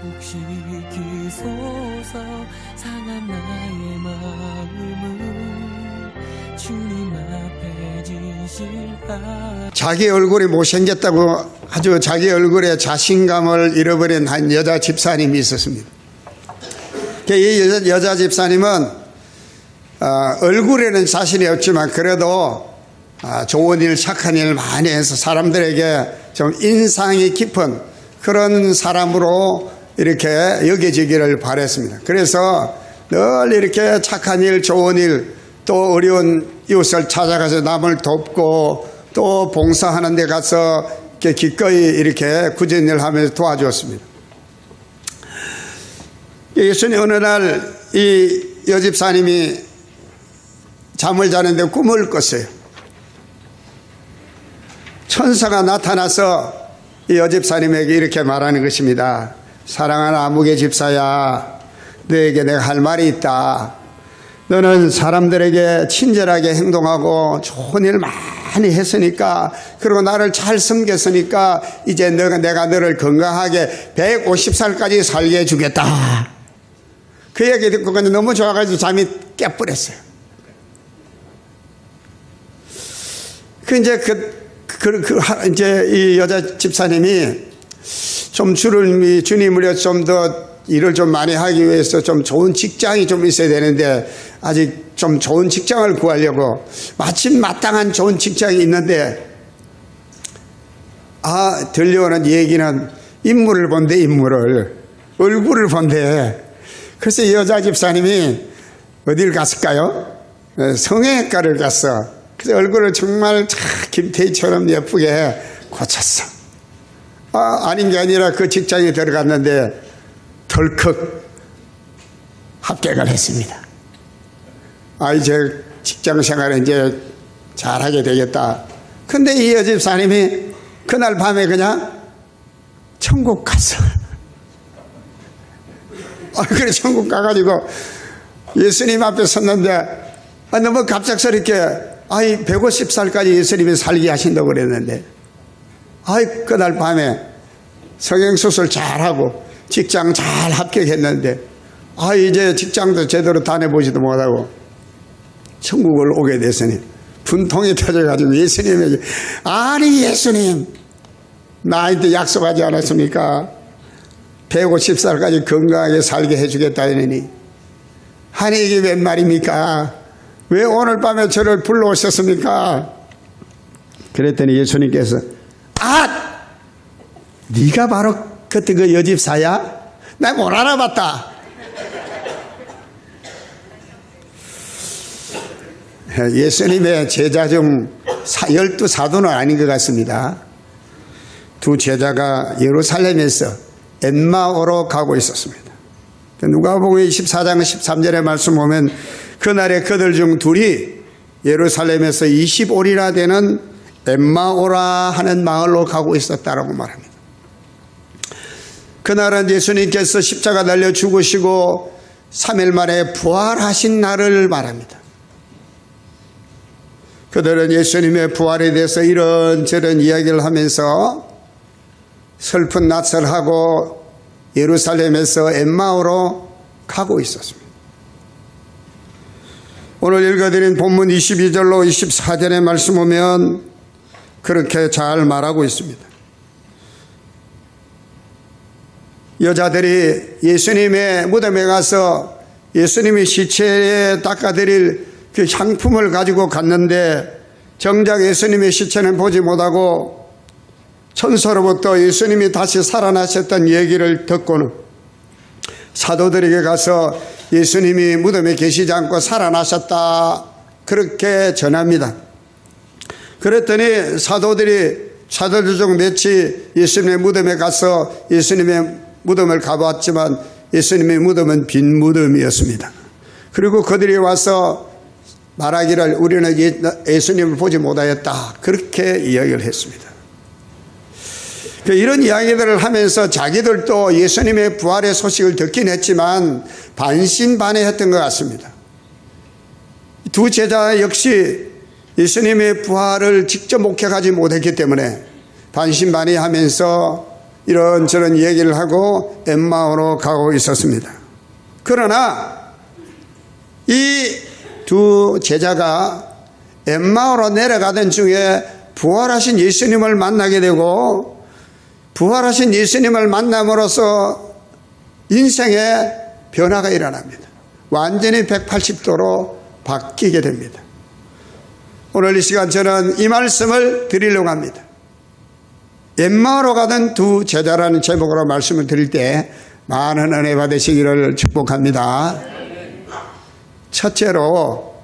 회복시키소서. 상한 나의 마음을 주님 앞에 진실하라. 자기 얼굴이 못생겼다고 아주 자기 얼굴에 자신감을 잃어버린 한 여자 집사님이 있었습니다. 이 여자 집사님은 얼굴에는 자신이 없지만 그래도 좋은 일, 착한 일 많이 해서 사람들에게 좀 인상이 깊은 그런 사람으로 이렇게 여겨지기를 바랬습니다. 그래서 늘 이렇게 착한 일, 좋은 일, 또 어려운 이웃을 찾아가서 남을 돕고 또 봉사하는 데 가서 기꺼이 이렇게 굳은 일을 하면서 도와주었습니다. 예수님 어느 날 이 여집사님이 잠을 자는데 꿈을 꿨어요. 천사가 나타나서 이 여집사님에게 이렇게 말하는 것입니다. 사랑하는 아무개 집사야, 너에게 내가 할 말이 있다. 너는 사람들에게 친절하게 행동하고 좋은 일 많이 했으니까, 그리고 나를 잘 섬겼으니까 이제 내가 너를 건강하게 150살까지 살게 해주겠다. 그 얘기 듣고 그냥 너무 좋아가지고 잠이 깨버렸어요. 이제 이 여자 집사님이 좀 주님을 좀 더 일을 좀 많이 하기 위해서 좀 좋은 직장이 좀 있어야 되는데 아직 좀 좋은 직장을 구하려고 마침 마땅한 좋은 직장이 있는데 들려오는 얘기는 인물을 본대, 얼굴을 본대. 그래서 이 여자 집사님이 어딜 갔을까요? 성형외과를 갔어. 그래서 얼굴을 정말 김태희처럼 예쁘게 고쳤어. 아닌 게 아니라 그 직장에 들어갔는데 덜컥 합격을 했습니다. 이제 직장 생활을 이제 잘하게 되겠다. 근데 이 여집사님이 그날 밤에 그냥 천국 갔어. 그래 천국 가가지고 예수님 앞에 섰는데 너무 갑작스럽게 150살까지 예수님이 살게 하신다고 그랬는데 그날 밤에 성형수술 잘하고 직장 잘 합격했는데 이제 직장도 제대로 다녀보지도 못하고 천국을 오게 됐으니 분통이 터져가지고 예수님에게 예수님 나한테 약속하지 않았습니까? 150살까지 건강하게 살게 해주겠다 하니 이게 웬 말입니까? 왜 오늘 밤에 저를 불러오셨습니까? 그랬더니 예수님께서 네가 바로 그때 그 여집사야? 나 못 알아봤다. 예수님의 제자 중 12사도는 아닌 것 같습니다. 두 제자가 예루살렘에서 엠마오로 가고 있었습니다. 누가복음 24장 13절의 말씀 보면 그날에 그들 중 둘이 예루살렘에서 20오리나 되는 엠마오라 하는 마을로 가고 있었다라고 말합니다. 그날은 예수님께서 십자가 달려 죽으시고 3일 만에 부활하신 날을 말합니다. 그들은 예수님의 부활에 대해서 이런저런 이야기를 하면서 슬픈 낯설하고 예루살렘에서 엠마오로 가고 있었습니다. 오늘 읽어드린 본문 22절로 24절의 말씀 보면 그렇게 잘 말하고 있습니다. 여자들이 예수님의 무덤에 가서 예수님의 시체에 닦아드릴 그 향품을 가지고 갔는데 정작 예수님의 시체는 보지 못하고 천사로부터 예수님이 다시 살아나셨던 얘기를 듣고는 사도들에게 가서 예수님이 무덤에 계시지 않고 살아나셨다 그렇게 전합니다. 그랬더니 사도들 중 몇이 예수님의 무덤에 가서 예수님의 무덤을 가봤지만 예수님의 무덤은 빈 무덤이었습니다. 그리고 그들이 와서 말하기를 우리는 예수님을 보지 못하였다 그렇게 이야기를 했습니다. 이런 이야기들을 하면서 자기들도 예수님의 부활의 소식을 듣긴 했지만 반신반의했던 것 같습니다. 두 제자 역시 예수님의 부활을 직접 목격하지 못했기 때문에 반신반의하면서 이런저런 얘기를 하고 엠마오로 가고 있었습니다. 그러나 이 두 제자가 엠마오로 내려가던 중에 부활하신 예수님을 만나게 되고, 부활하신 예수님을 만남으로써 인생의 변화가 일어납니다. 완전히 180도로 바뀌게 됩니다. 오늘 이 시간 저는 이 말씀을 드리려고 합니다. 엠마오로 가던 두 제자라는 제목으로 말씀을 드릴 때 많은 은혜 받으시기를 축복합니다. 첫째로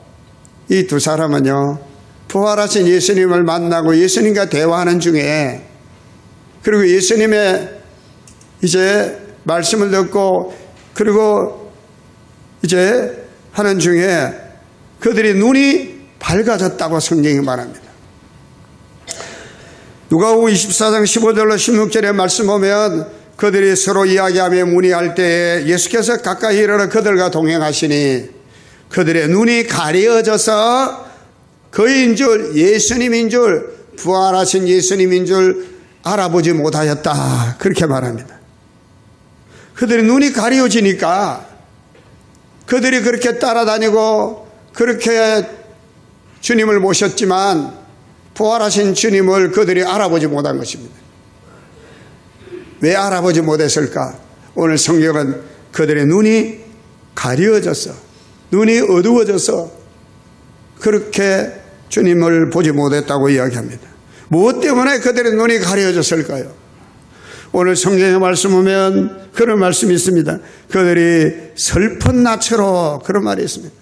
이 두 사람은요, 부활하신 예수님을 만나고 예수님과 대화하는 중에, 그리고 예수님의 이제 말씀을 듣고 그리고 이제 하는 중에 그들이 눈이 밝아졌다고 성경이 말합니다. 누가복음 24장 15절로 16절의 말씀 보면 그들이 서로 이야기하며 문의할 때에 예수께서 가까이 이르러 그들과 동행하시니 그들의 눈이 가려져서 그인 줄, 예수님인 줄, 부활하신 예수님인 줄 알아보지 못하였다, 그렇게 말합니다. 그들의 눈이 가려지니까 그들이 그렇게 따라다니고 그렇게 주님을 모셨지만 부활하신 주님을 그들이 알아보지 못한 것입니다. 왜 알아보지 못했을까? 오늘 성경은 그들의 눈이 가려져서, 눈이 어두워져서 그렇게 주님을 보지 못했다고 이야기합니다. 무엇 때문에 그들의 눈이 가려졌을까요? 오늘 성경의 말씀 보면 그런 말씀이 있습니다. 그들이 슬픈 낯으로, 그런 말이 있습니다.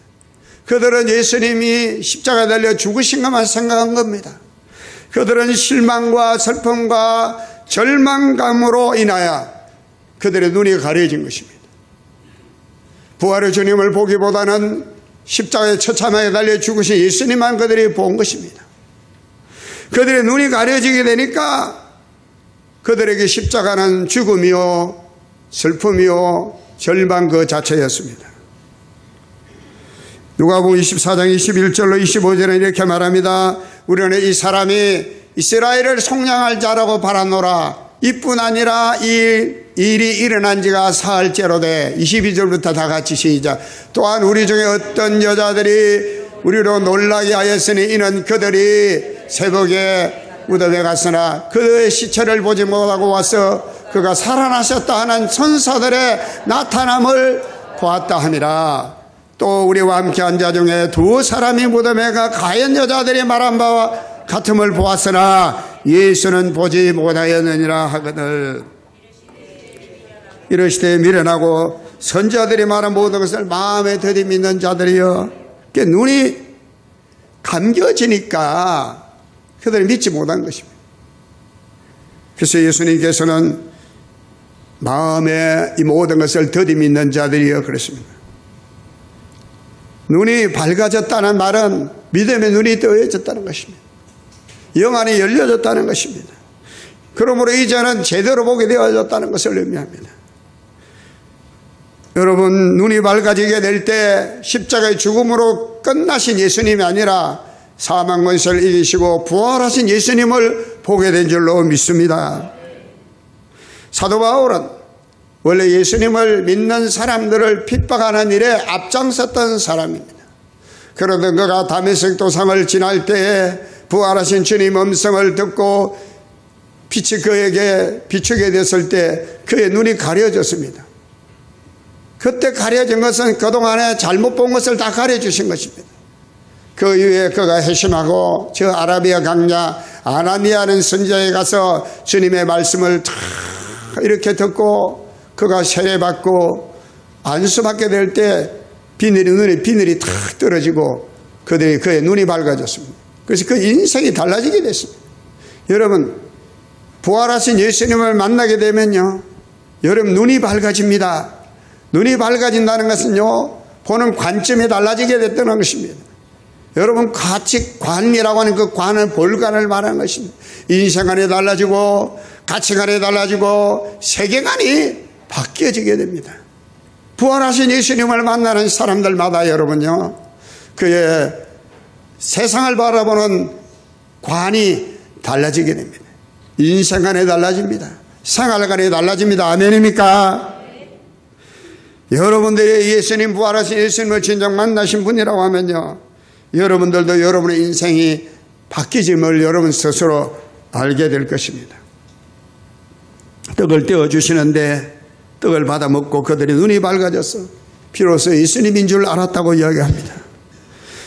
그들은 예수님이 십자가에 달려 죽으신 것만 생각한 겁니다. 그들은 실망과 슬픔과 절망감으로 인하여 그들의 눈이 가려진 것입니다. 부활의 주님을 보기보다는 십자가에 처참하게 달려 죽으신 예수님만 그들이 본 것입니다. 그들의 눈이 가려지게 되니까 그들에게 십자가는 죽음이요, 슬픔이요, 절망 그 자체였습니다. 누가복음 24장 21절로 25절에 이렇게 말합니다. 우리는 이 사람이 이스라엘을 속량할 자라고 바라노라. 이뿐 아니라 이 일이 일어난 지가 사흘째로 돼. 22절부터 다 같이 시작. 또한 우리 중에 어떤 여자들이 우리로 놀라게 하였으니 이는 그들이 새벽에 무덤에 갔으나 그의 시체를 보지 못하고 와서 그가 살아나셨다 하는 천사들의 나타남을 보았다 함이라. 또 우리와 함께한 자 중에 두 사람이 무덤에 가 가연 여자들이 말한 바와 같음을 보았으나 예수는 보지 못하였느니라 하거늘. 이러시되 미련하고 선자들이 말한 모든 것을 마음에 들이미는 자들이여, 눈이 감겨지니까 그들이 믿지 못한 것입니다. 그래서 예수님께서는 마음에 이 모든 것을 들이미는 자들이여 그랬습니다. 눈이 밝아졌다는 말은 믿음의 눈이 뜨여졌다는 것입니다. 영 안이 열려졌다는 것입니다. 그러므로 이제는 제대로 보게 되어졌다는 것을 의미합니다. 여러분, 눈이 밝아지게 될 때 십자가의 죽음으로 끝나신 예수님이 아니라 사망 권세를 이기시고 부활하신 예수님을 보게 된 줄로 믿습니다. 사도 바울은 원래 예수님을 믿는 사람들을 핍박하는 일에 앞장섰던 사람입니다. 그러던 그가 다메섹 도상을 지날 때에 부활하신 주님 음성을 듣고 빛이 그에게 비추게 됐을 때 그의 눈이 가려졌습니다. 그때 가려진 것은 그동안에 잘못 본 것을 다 가려주신 것입니다. 그 이후에 그가 회심하고 저 아라비아 강자 아나니아는 선지자에 가서 주님의 말씀을 다 이렇게 듣고 그가 세례받고 안수받게 될 때 눈에 비늘이 탁 떨어지고 그의 눈이 밝아졌습니다. 그래서 그 인생이 달라지게 됐습니다. 여러분, 부활하신 예수님을 만나게 되면요, 여러분 눈이 밝아집니다. 눈이 밝아진다는 것은요, 보는 관점이 달라지게 됐다는 것입니다. 여러분, 가치관이라고 하는 그 관을, 볼관을 말하는 것입니다. 인생관이 달라지고 가치관이 달라지고 세계관이 바뀌어지게 됩니다. 부활하신 예수님을 만나는 사람들마다 여러분요, 그의 세상을 바라보는 관이 달라지게 됩니다. 인생관이 달라집니다. 생활관이 달라집니다. 아멘입니까? 여러분들이 예수님 부활하신 예수님을 진정 만나신 분이라고 하면요, 여러분들도 여러분의 인생이 바뀌짐을 여러분 스스로 알게 될 것입니다. 떡을 떼어주시는데 떡을 받아 먹고 그들이 눈이 밝아져서 비로소 예수님인 줄 알았다고 이야기합니다.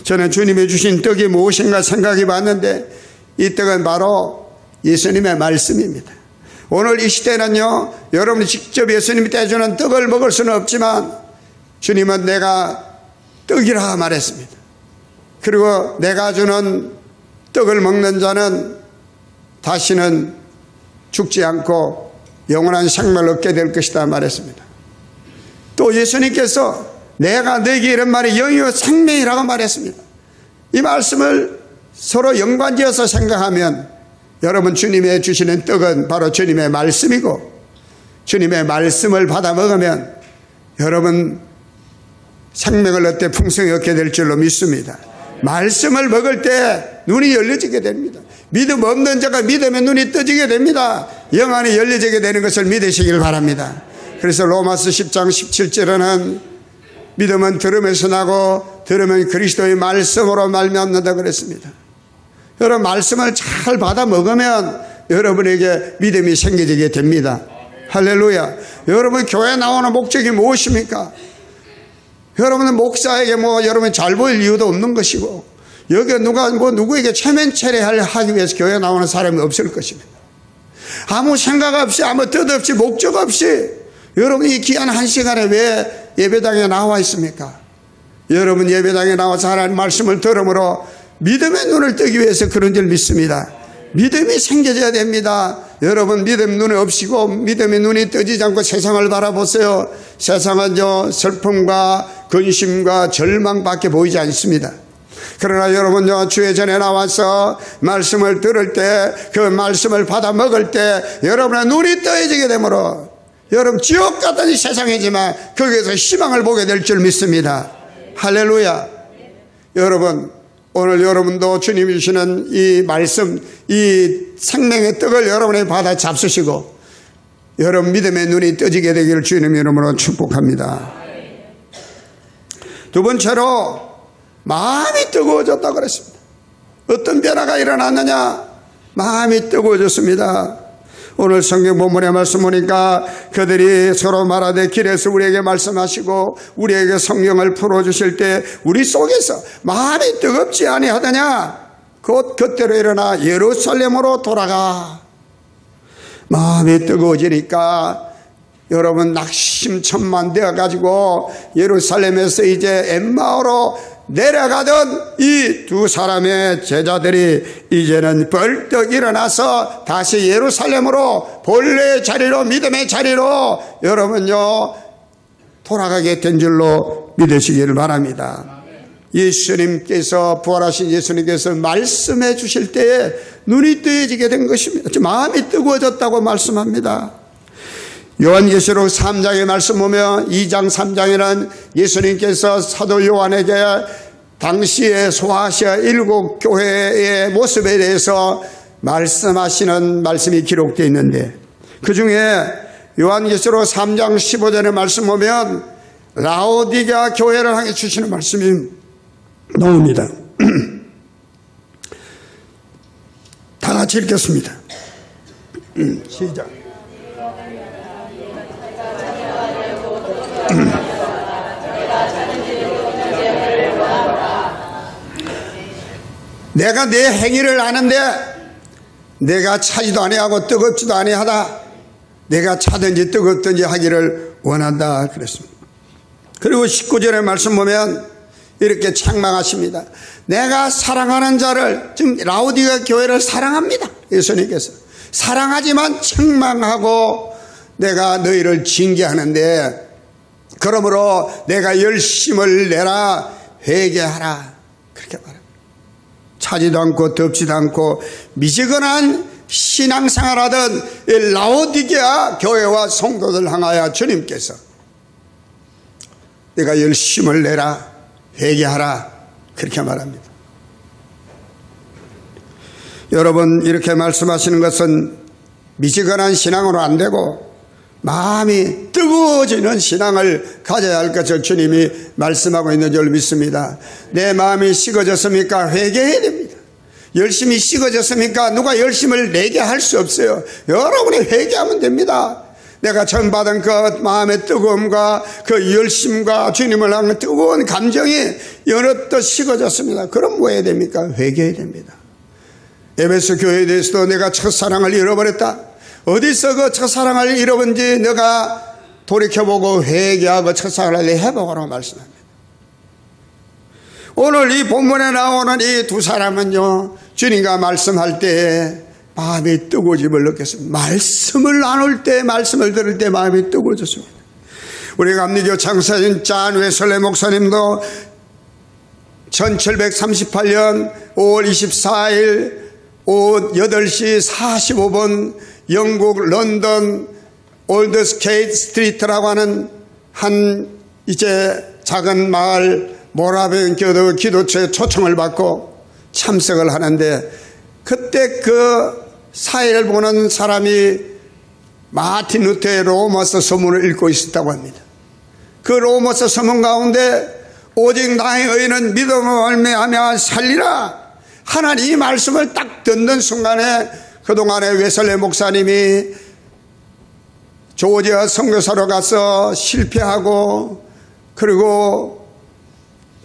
저는 주님이 주신 떡이 무엇인가 생각해 봤는데 이 떡은 바로 예수님의 말씀입니다. 오늘 이 시대는요, 여러분이 직접 예수님이 떼주는 떡을 먹을 수는 없지만 주님은 내가 떡이라 말했습니다. 그리고 내가 주는 떡을 먹는 자는 다시는 죽지 않고 영원한 생명을 얻게 될 것이다 말했습니다. 또 예수님께서 내가 너에게 이런 말이 영이요 생명이라고 말했습니다. 이 말씀을 서로 연관지어서 생각하면 여러분, 주님의 주시는 떡은 바로 주님의 말씀이고 주님의 말씀을 받아 먹으면 여러분 생명을 얻되 풍성히 얻게 될 줄로 믿습니다. 말씀을 먹을 때 눈이 열려지게 됩니다. 믿음 없는 자가 믿음의 눈이 떠지게 됩니다. 영안이 열려지게 되는 것을 믿으시길 바랍니다. 그래서 로마서 10장 17절에는 믿음은 들음에서 나고 들으면 그리스도의 말씀으로 말미암는다 그랬습니다. 여러분, 말씀을 잘 받아 먹으면 여러분에게 믿음이 생겨지게 됩니다. 할렐루야. 여러분, 교회 나오는 목적이 무엇입니까? 여러분은 목사에게 여러분 잘 보일 이유도 없는 것이고, 여기 누구에게 체면체례하기 위해서 교회 나오는 사람이 없을 것입니다. 아무 생각 없이, 아무 뜻 없이, 목적 없이 여러분이 이 귀한 한 시간에 왜 예배당에 나와 있습니까? 여러분 예배당에 나와서 하나님 말씀을 들음으로 믿음의 눈을 뜨기 위해서 그런 줄 믿습니다. 믿음이 생겨져야 됩니다. 여러분, 믿음 눈이 없이고 믿음의 눈이 뜨지지 않고 세상을 바라보세요. 세상은 슬픔과 근심과 절망밖에 보이지 않습니다. 그러나 여러분, 주의 전에 나와서 말씀을 들을 때, 그 말씀을 받아 먹을 때 여러분의 눈이 떠지게 되므로 여러분 지옥 같은 이 세상이지만 거기에서 희망을 보게 될 줄 믿습니다. 할렐루야. 여러분, 오늘 여러분도 주님이 주시는 이 말씀, 이 생명의 떡을 여러분이 받아 잡수시고 여러분 믿음의 눈이 떠지게 되기를 주님 이름으로 축복합니다. 두 번째로 마음이 뜨거워졌다고 그랬습니다. 어떤 변화가 일어났느냐? 마음이 뜨거워졌습니다. 오늘 성경 본문의 말씀 보니까 그들이 서로 말하되 길에서 우리에게 말씀하시고 우리에게 성경을 풀어주실 때 우리 속에서 마음이 뜨겁지 아니하더냐? 곧 그때로 일어나 예루살렘으로 돌아가. 마음이 뜨거워지니까 여러분 낙심천만 되어가지고 예루살렘에서 이제 엠마오로 내려가던 이 두 사람의 제자들이 이제는 벌떡 일어나서 다시 예루살렘으로 본래의 자리로, 믿음의 자리로 여러분요 돌아가게 된 줄로 믿으시기를 바랍니다. 예수님께서, 부활하신 예수님께서 말씀해 주실 때에 눈이 뜨여지게 된 것입니다. 마음이 뜨거워졌다고 말씀합니다. 요한계시록 3장의 말씀 보면 2장 3장에는 예수님께서 사도 요한에게 당시에 소아시아 7교회의 모습에 대해서 말씀하시는 말씀이 기록되어 있는데, 그 중에 요한계시록 3장 15절의 말씀 보면 라오디게아 교회를 향해 주시는 말씀이 나옵니다. 다 같이 읽겠습니다. 시작. 내가 내 행위를 아는데 내가 차지도 아니하고 뜨겁지도 아니하다. 내가 차든지 뜨겁든지 하기를 원한다 그랬습니다. 그리고 19절의 말씀 보면 이렇게 책망하십니다. 내가 사랑하는 자를, 지금 라오디게아 교회를 사랑합니다. 예수님께서 사랑하지만 책망하고 내가 너희를 징계하는데, 그러므로 내가 열심을 내라, 회개하라, 그렇게 말합니다. 차지도 않고 덥지도 않고 미지근한 신앙생활하던 라오디게아 교회와 성도들 향하여 주님께서 내가 열심을 내라, 회개하라, 그렇게 말합니다. 여러분, 이렇게 말씀하시는 것은 미지근한 신앙으로 안 되고 마음이 뜨거워지는 신앙을 가져야 할 것을 주님이 말씀하고 있는 줄 믿습니다. 내 마음이 식어졌습니까? 회개해야 됩니다. 열심히 식어졌습니까? 누가 열심을 내게 할 수 없어요. 여러분이 회개하면 됩니다. 내가 전 받은 그 마음의 뜨거움과 그 열심과 주님을 향한 뜨거운 감정이 여느 또 식어졌습니다. 그럼 뭐 해야 됩니까? 회개해야 됩니다. 에베소 교회에 대해서도 내가 첫사랑을 잃어버렸다. 어디서 그 첫사랑을 잃어본지 내가 돌이켜보고 회개하고 첫사랑을 회복하라고 말씀합니다. 오늘 이 본문에 나오는 이 두 사람은요, 주님과 말씀할 때 마음이 뜨거워짐을 느꼈습니다. 말씀을 나눌 때, 말씀을 들을 때 마음이 뜨거워졌습니다. 우리 감리교 장사인 잔 웨슬레 목사님도 1738년 5월 24일 오후 8시 45분 영국 런던 올드스케이트 스트리트라고 하는 한 이제 작은 마을 모라비안 교도 기도처에 초청을 받고 참석을 하는데, 그때 그 사회를 보는 사람이 마틴 루터의 로마서 서문을 읽고 있었다고 합니다. 그 로마서 서문 가운데 오직 나의 의는 믿음으로 말미암아 살리라 하나님 이 말씀을 딱 듣는 순간에 그동안에 웨슬레 목사님이 조지아 선교사로 가서 실패하고, 그리고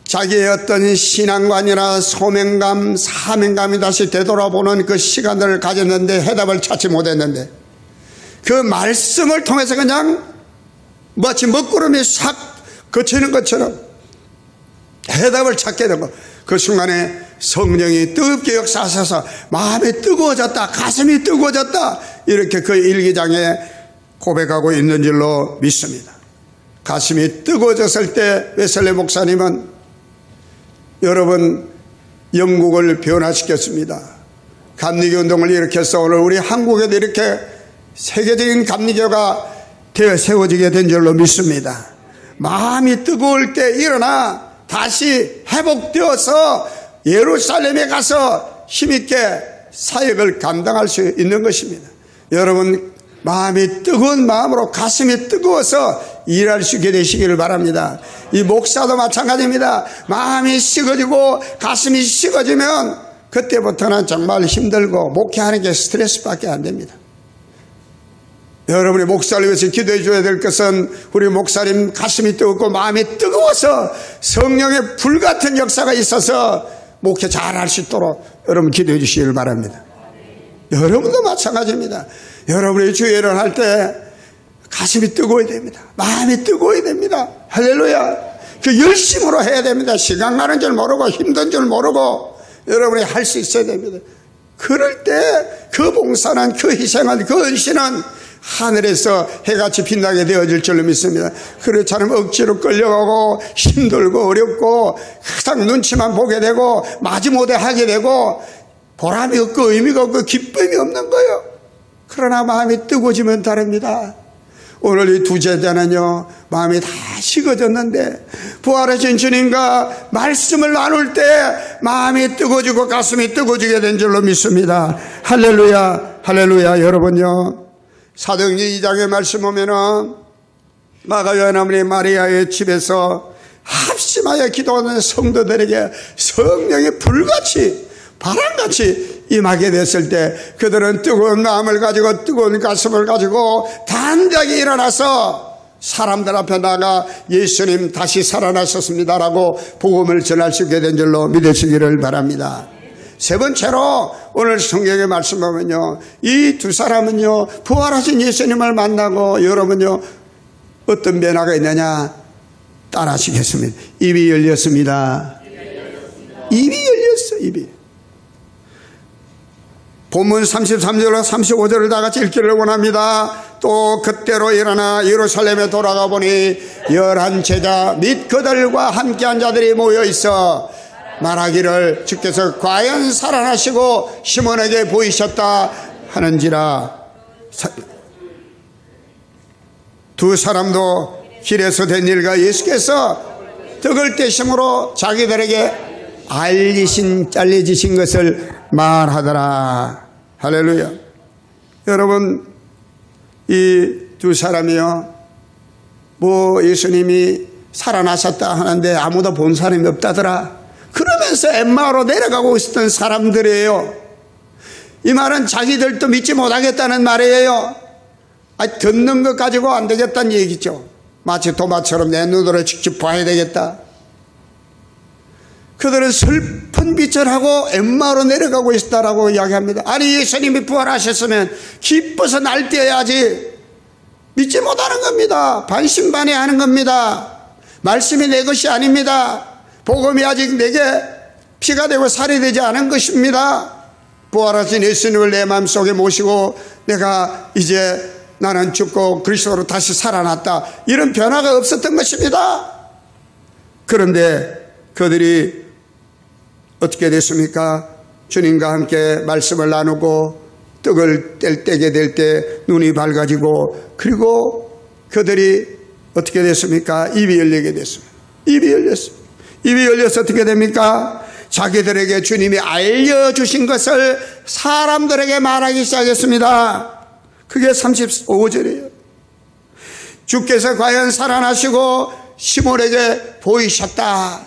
자기의 어떤 신앙관이나 소명감, 사명감이 다시 되돌아보는 그 시간을 가졌는데 해답을 찾지 못했는데, 그 말씀을 통해서 그냥 마치 먹구름이 싹 거치는 것처럼 해답을 찾게 되고, 그 순간에 성령이 뜨겁게 역사하셔서 마음이 뜨거워졌다, 가슴이 뜨거워졌다, 이렇게 그 일기장에 고백하고 있는 줄로 믿습니다. 가슴이 뜨거워졌을 때 웨슬레 목사님은 여러분 영국을 변화시켰습니다. 감리교 운동을 일으켜서 오늘 우리 한국에도 이렇게 세계적인 감리교가 되어 세워지게 된 줄로 믿습니다. 마음이 뜨거울 때 일어나 다시 회복되어서 예루살렘에 가서 힘있게 사역을 감당할 수 있는 것입니다. 여러분 마음이 뜨거운 마음으로 가슴이 뜨거워서 일할 수 있게 되시기를 바랍니다. 이 목사도 마찬가지입니다. 마음이 식어지고 가슴이 식어지면 그때부터는 정말 힘들고 목회하는 게 스트레스밖에 안 됩니다. 여러분이 목사를 위해서 기도해 줘야 될 것은 우리 목사님 가슴이 뜨겁고 마음이 뜨거워서 성령의 불같은 역사가 있어서 목회 잘할 수 있도록 여러분 기도해 주시기를 바랍니다. 여러분도 마찬가지입니다. 여러분이 주일을 할 때 가슴이 뜨거워야 됩니다. 마음이 뜨거워야 됩니다. 할렐루야. 그 열심으로 해야 됩니다. 시간 가는 줄 모르고 힘든 줄 모르고 여러분이 할 수 있어야 됩니다. 그럴 때 그 봉사는, 그 희생은, 그 헌신은 하늘에서 해같이 빛나게 되어질 줄로 믿습니다. 그렇잖아요. 억지로 끌려가고 힘들고 어렵고 항상 눈치만 보게 되고 마지못해 하게 되고 보람이 없고 의미가 없고 기쁨이 없는 거예요. 그러나 마음이 뜨거워지면 다릅니다. 오늘 이 두 제자는요, 마음이 다 식어졌는데 부활하신 주님과 말씀을 나눌 때 마음이 뜨거워지고 가슴이 뜨거워지게 된 줄로 믿습니다. 할렐루야, 할렐루야. 여러분요, 사도행전 2장의 말씀 보면은 마가요한 어머니 마리아의 집에서 합심하여 기도하는 성도들에게 성령이 불같이 바람같이 임하게 됐을 때 그들은 뜨거운 마음을 가지고 뜨거운 가슴을 가지고 단단히 일어나서 사람들 앞에 나가 예수님 다시 살아나셨습니다라고 복음을 전할 수 있게 된 줄로 믿으시기를 바랍니다. 세 번째로 오늘 성경의 말씀 보면요, 이 두 사람은요 부활하신 예수님을 만나고 여러분요 어떤 변화가 있느냐 따라하시겠습니다. 입이 열렸습니다. 입이 열렸어. 입이. 본문 33절과 35절을 다 같이 읽기를 원합니다. 또 그때로 일어나 예루살렘에 돌아가 보니 11 제자 및 그들과 함께한 자들이 모여 있어 말하기를 주께서 과연 살아나시고 시몬에게 보이셨다 하는지라. 두 사람도 길에서 된 일과 예수께서 떡을 떼심으로 자기들에게 잘리신 것을 말하더라. 할렐루야. 여러분, 이 두 사람이요, 예수님이 살아나셨다 하는데 아무도 본 사람이 없다더라. 그러면서 엠마오로 내려가고 있었던 사람들이에요. 이 말은 자기들도 믿지 못하겠다는 말이에요. 듣는 것 가지고 안 되겠다는 얘기죠. 마치 도마처럼 내 눈으로 직접 봐야 되겠다. 그들은 슬픈 빛을 하고 엠마오로 내려가고 있다라고 이야기합니다. 아니, 예수님이 부활하셨으면 기뻐서 날뛰어야지. 믿지 못하는 겁니다. 반신반의하는 겁니다. 말씀이 내 것이 아닙니다. 복음이 아직 내게 피가 되고 살이 되지 않은 것입니다. 부활하신 예수님을 내 마음속에 모시고 내가 이제 나는 죽고 그리스도로 다시 살아났다, 이런 변화가 없었던 것입니다. 그런데 그들이 어떻게 됐습니까? 주님과 함께 말씀을 나누고 떡을 떼게 될 때 눈이 밝아지고, 그리고 그들이 어떻게 됐습니까? 입이 열리게 됐습니다. 입이 열렸습니다. 입이 열려서 어떻게 됩니까? 자기들에게 주님이 알려주신 것을 사람들에게 말하기 시작했습니다. 그게 35절이에요. 주께서 과연 살아나시고 시몬에게 보이셨다.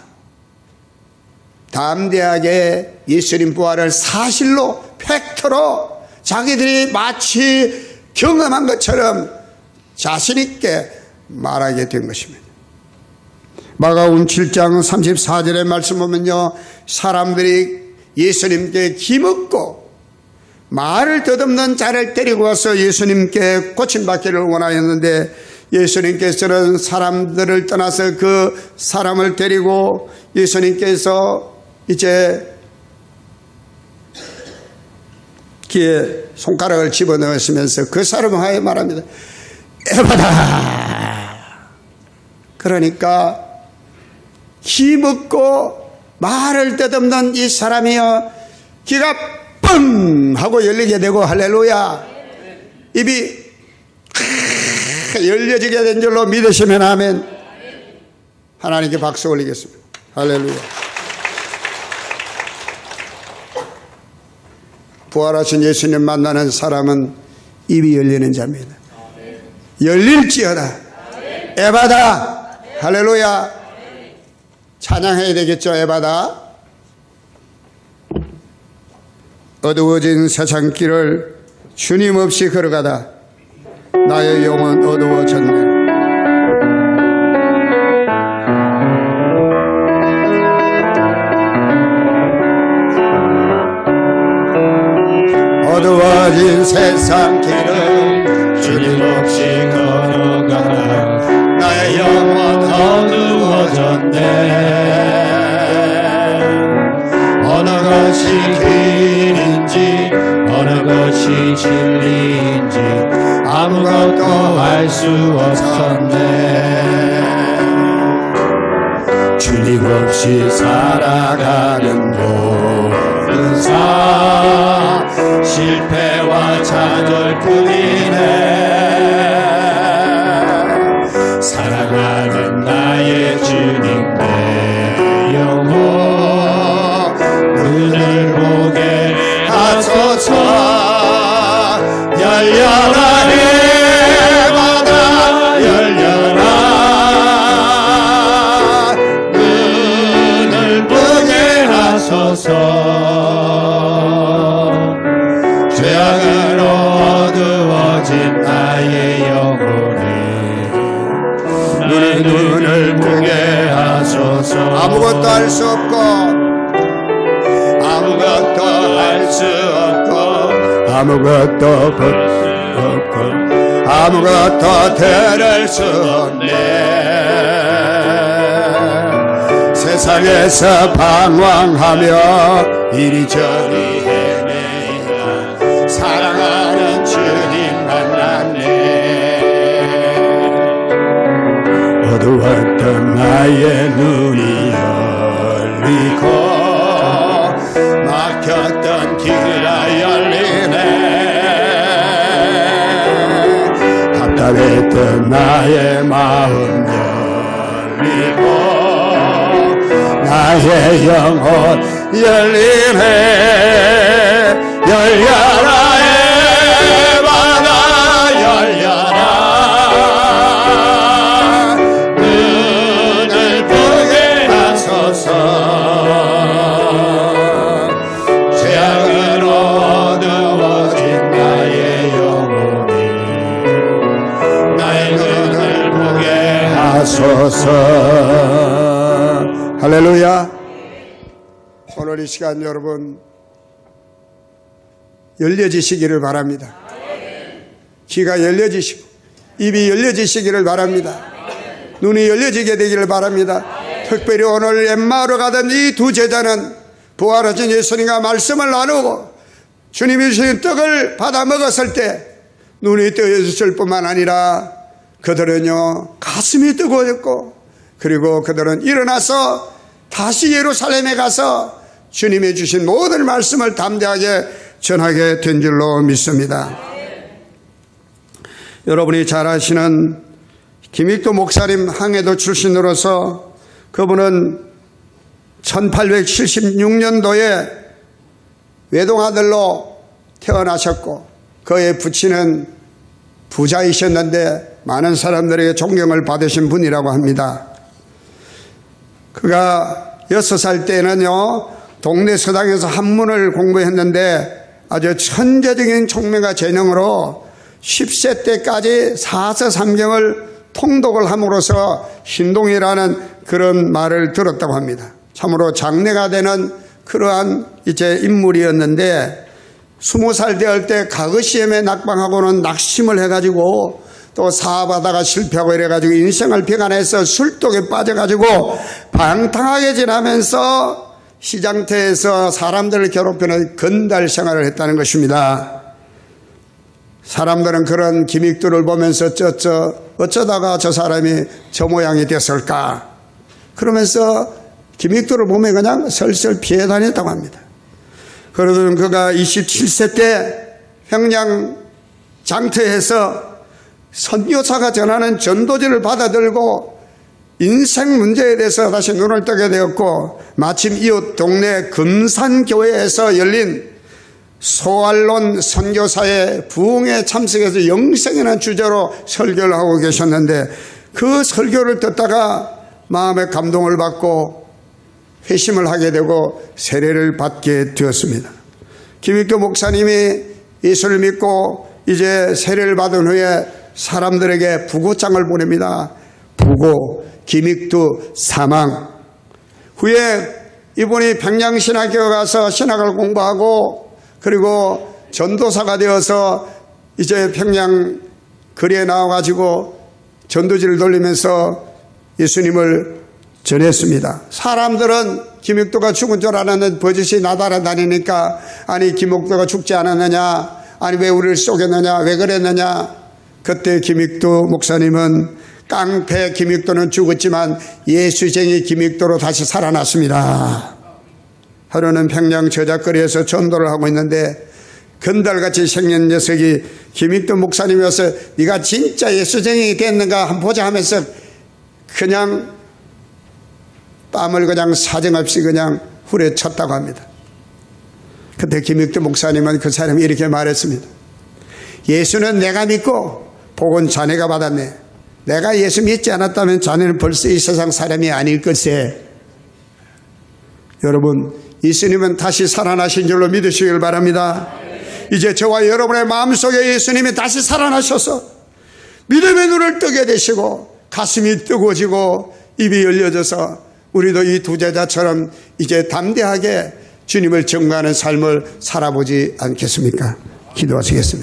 담대하게 예수님 부활을 사실로, 팩트로 자기들이 마치 경험한 것처럼 자신있게 말하게 된 것입니다. 마가복음 7장 34절의 말씀 보면요, 사람들이 예수님께 기묻고 말을 더듬는 자를 데리고 와서 예수님께 고침받기를 원하였는데, 예수님께서는 사람들을 떠나서 그 사람을 데리고 예수님께서 이제 귀에 손가락을 집어넣으시면서 그 사람을 하여 말합니다. 에바다. 그러니까 기묻고 말을 더듬는 이 사람이요, 귀가 뻥 하고 열리게 되고, 할렐루야, 입이 열려지게 된 줄로 믿으시면 아멘. 하나님께 박수 올리겠습니다. 할렐루야. 부활하신 예수님 만나는 사람은 입이 열리는 자입니다. 열릴지어다. 에바다. 할렐루야. 찬양해야 되겠죠. 에바다. 어두워진 세상 길을 주님 없이 걸어가다 나의 영은 어두워졌네. 어두워진 세상 길을 주님 없이 걸어가다 나의 영혼 어두워졌네. 어느 것이 길인지 어느 것이 진리인지 아무것도 알 수 없었네. 주님 없이 살아가는 모든 삶 실패와 좌절뿐이네. 사랑하는 나의 주님 내 영혼 눈을 보게 하소서. 열려라 해마다 열려라 눈을 보게 하소서. 죄악으로 어두워진 나의 영혼이 나의 눈을 보게 하소서. 아무것도 할 수 없고 아무것도 할 수 없고 아무것도 볼 수 없고 아무것도 들을 수 없네. 세상에서 방황하며 이리저리 헤매이다 사랑하는 주님 만났네. 어두웠던 나의 눈이 열리고 막혔던 길이 열리네. 답답했던 나의 마음 열리고 나의 영혼 열리네. 열려라 에바 하소서. 할렐루야. 오늘 이 시간 여러분 열려지시기를 바랍니다. 귀가 열려지시고 입이 열려지시기를 바랍니다. 눈이 열려지게 되기를 바랍니다. 특별히 오늘 엠마오로 가던 이 두 제자는 부활하신 예수님과 말씀을 나누고 주님이 주신 떡을 받아 먹었을 때 눈이 뜨여졌을 뿐만 아니라 그들은요 가슴이 뜨거웠고, 그리고 그들은 일어나서 다시 예루살렘에 가서 주님이 주신 모든 말씀을 담대하게 전하게 된 줄로 믿습니다. 여러분이 잘 아시는 김익도 목사님 항해도 출신으로서 그분은 1876년도에 외동아들로 태어나셨고 그의 부친은 부자이셨는데 많은 사람들에게 존경을 받으신 분이라고 합니다. 그가 6살 때는요 동네 서당에서 한문을 공부했는데 아주 천재적인 총명과 재능으로 10세 때까지 사서삼경을 통독을 함으로써 신동이라는 그런 말을 들었다고 합니다. 참으로 장래가 되는 그러한 이제 인물이었는데 20살 되었을 때 가거시험에 낙방하고는 낙심을 해가지고 또 사업하다가 실패하고 이래가지고 인생을 비관해서 술독에 빠져가지고 방탕하게 지나면서 시장터에서 사람들을 괴롭히는 건달 생활을 했다는 것입니다. 사람들은 그런 김익도를 보면서 어쩌다가 저 사람이 저 모양이 됐을까 그러면서 김익도를 보면 그냥 설설 피해 다녔다고 합니다. 그러던 그가 27세 때 평양 장터에서 선교사가 전하는 전도지를 받아들고 인생 문제에 대해서 다시 눈을 뜨게 되었고, 마침 이웃 동네 금산교회에서 열린 소알론 선교사의 부흥에 참석해서 영생이라는 주제로 설교를 하고 계셨는데 그 설교를 듣다가 마음의 감동을 받고 회심을 하게 되고 세례를 받게 되었습니다. 김익도 목사님이 예수를 믿고 이제 세례를 받은 후에 사람들에게 부고장을 보냅니다. 부고 김익도 사망. 후에 이분이 평양신학교에 가서 신학을 공부하고 그리고 전도사가 되어서 이제 평양 거리에 나와가지고 전도지를 돌리면서 예수님을 전했습니다. 사람들은 김익도가 죽은 줄 알았는데 버젓이 나달아다니니까 아니 김익도가 죽지 않았느냐, 아니 왜 우리를 쏘겠느냐, 왜 그랬느냐. 그때 김익도 목사님은 깡패 김익도는 죽었지만 예수쟁이 김익도로 다시 살아났습니다. 하루는 평양 저작거리에서 전도를 하고 있는데 건달같이 생긴 녀석이 김익도 목사님이 와서 네가 진짜 예수쟁이 됐는가 한번 보자 하면서 그냥 땀을 그냥 사정없이 그냥 후려쳤다고 합니다. 그때 김익도 목사님은 그 사람이 이렇게 말했습니다. 예수는 내가 믿고 복은 자네가 받았네. 내가 예수 믿지 않았다면 자네는 벌써 이 세상 사람이 아닐 것에. 여러분, 예수님은 다시 살아나신 줄로 믿으시길 바랍니다. 이제 저와 여러분의 마음속에 예수님이 다시 살아나셔서 믿음의 눈을 뜨게 되시고 가슴이 뜨거워지고 입이 열려져서 우리도 이 두 제자처럼 이제 담대하게 주님을 증거하는 삶을 살아보지 않겠습니까? 기도하시겠습니다.